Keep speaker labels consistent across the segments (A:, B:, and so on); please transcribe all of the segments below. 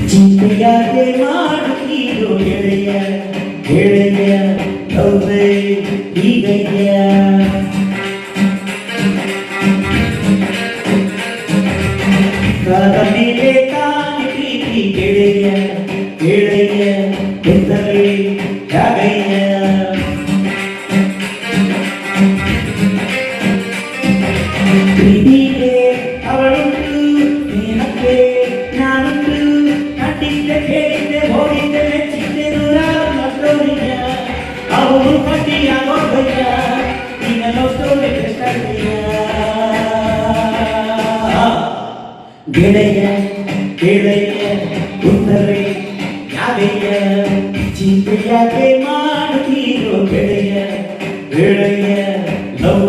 A: ಚಿಂತೆಯಾಗೆ ಮಾಡುತ್ತೀರೋ ಗೆಳೆಯ ಗೆಳೆಯ ಹೌದೇ ಹೀಗಯ್ಯ ಕಾದ ಮೇಲೆ ತಾನೆ ಪ್ರೀತಿ ಗೆಳೆಯ ಗೆಳೆಯ ಎಂದರೆ ಯಾಗಯ್ಯ ಪ್ರೀತಿಗೆ ಅವಳುಂಟು ಸ್ನೇಹಕ್ಕೆ ನಾನುಂಟು ಕಟ್ಟಿದ್ದೆ ಕೇಳಿದ್ದೆ ಹೋಗಿದ್ದೆ ಮೆಚ್ಚಿದ್ದೆ ನೂರಾರು ಲೋಸ್ಟೋರಿಯ ಅವರು ಕಟ್ಟಿಯ ನೋಡ್ಬಯ್ಯ ನಿನ್ನ ಲೋಸ್ಟೋರಿ ಕಷ್ಟಯ್ಯ ಗೆಳೆಯ ಗೆಳೆಯ ಉತ್ತರೇ ಯಾಗಯ್ಯ ಚಿಂತೆಯಾಗೆ ಮಾಡುತ್ತೀರೋ ಗೆಳೆಯ ಗೆಳೆಯ ಲವ್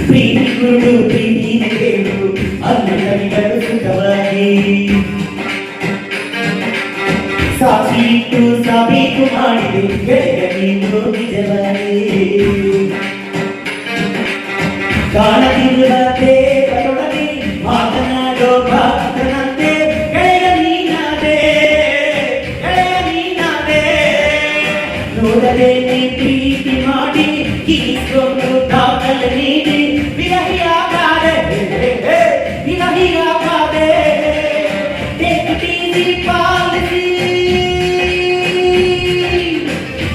A: ಪ್ರೀತಿ ಗುರು ಪ್ರೀತಿ ಹೇಳು ಅನ್ನಗಳು ಸುಖವಾಗಿ ಸಾಕ್ಷಿಟ್ಟು ಸಾಬೀತು ಮಾಡಿದೆ ಗೆಳೆಯ ನೀನು ನಿಜವಾಗಿ ಕಾಣದಿರುವ ದೇವರೊಡನೆ ಮಾತನಾಡೋ ಭಕ್ತನಂತೆ ಗೆಳೆಯ ನೀನಾದೆ ನೋಡದೆ ನೀ ಪ್ರೀತಿ ಮಾಡಿ ಕಿರಿಸ್ಕೊಂಡು ದಾಖಲೆ ನೀಡಿ ವಿರಹಿಯಾಗಾದೆ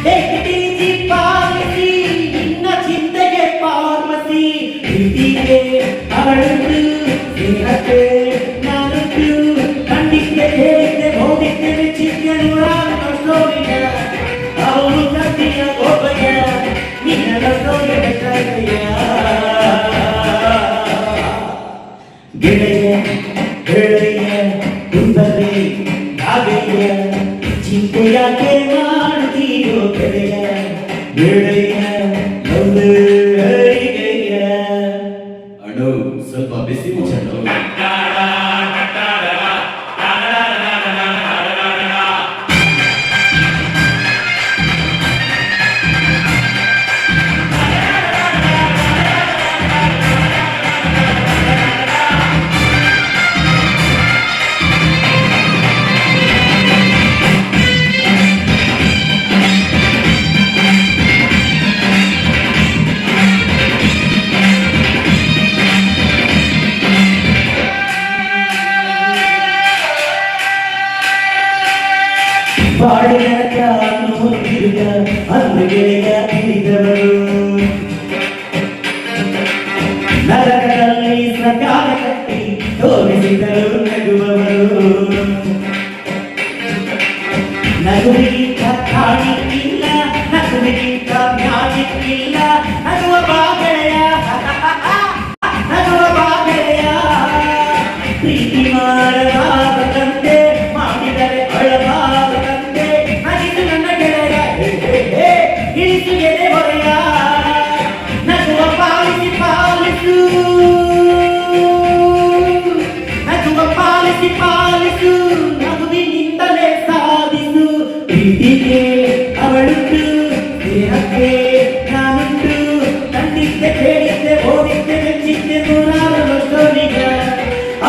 A: Take it easy policy ನಿನ್ನ ಚಿಂತೆಗೆ ಫಾರ್ಮಸಿ ಪ್ರೀತಿಗೆ ಅವಳುಂಟು ಸ್ನೇಹಕ್ಕೆ ನಾನುಂಟು ಕಂಡಿದ್ದೆ ಹೇಳಿದ್ದೆ ಹೋಗಿದ್ದೆ ಮೆಚ್ಚಿದ್ದೆ ನೂರಾರು ಲೋಸ್ಟೋರಿಯ ಅವರು ಕಟ್ಟಿಯ ಗೋಪಯ್ಯ ನಿನ್ನ ಲೋಸ್ಟೋರಿ ಕಟ್ಟಯ್ಯ ಗೆಳೆಯ ಗೆಳೆಯ ಉತ್ತರೇ ಯಾಗಯ್ಯ ಚಿಂತೆಯಾಕೆ ಮಾಡುತ್ತೀರೋ ಗೆಳೆಯ ಗೆಳೆಯ
B: ಅಣ್ಣು ಸ್ವಲ್ಪ ಬಿಸಿ ಮುಚ್ಚಣ್ಣು.
A: ಬಾಡಿನ ನೋಡಿದ ಅಂದು ಗೆಳೆಯ ತಿಳಿದವರು ನರಕದಲ್ಲಿ ಸಕಾಲ ಕಟ್ಟಿ ತೋರಿಸಿದರು ನಗುವವರು ನಗುವಿಗಿಂತ ಕಾಣಿಕ್ಕಿಲ್ಲ ನಗುವಿಗಿಂತ ಮ್ಯಾಜಿಕ್ಕಿಲ್ಲ ನಗುವ ಬಾಗೆಳೆಯ ಪ್ರೀತಿ ಮಾಡಬಾರದಂತೆ ಮಾಡಿದರೆ ಅಳಬಾರದಂತೆ ನಗಿದು ನನ್ನ ಗೆಳೆಯ ಇಳಿಸು ಗೆಳೆ ಹೊರೆಯ ನಗುವ ಪಾಲಿಸು ನಗುವಿನಿಂದಲೇ ಸಾಧಿಸು ಪ್ರೀತಿಗೆ ಅವಳುಂಟು ಸ್ನೇಹಕ್ಕೆ ನಾನುಂಟು ಕಂಡಿದ್ದೆ ಕೇಳಿದ್ದೆ ಹೋಗಿದ್ದೆ ಮೆಚ್ಚಿದ್ದೆ ನೂರಾರು ಲೋಸ್ಟೋರಿಯ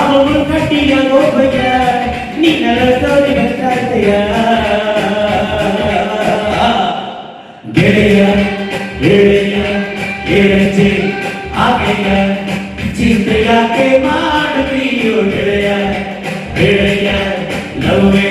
A: ಅವರು ಕಟ್ಟಿಯ ಗೋಪಯ್ಯ ನಿನ್ನ ಲೋಸ್ಟೋರಿ ಕಟ್ಟಯ್ಯ ಗೆಳೆಯ ಗೆಳೆಯ ಗೆಳಚೆ ಆಕೆಯ ಚಿಂತೆಯಾಕೆ ಮಾಡುತ್ತೀಯೋ ಗೆಳೆಯ ಗೆಳೆಯ ಲವ್ವೇ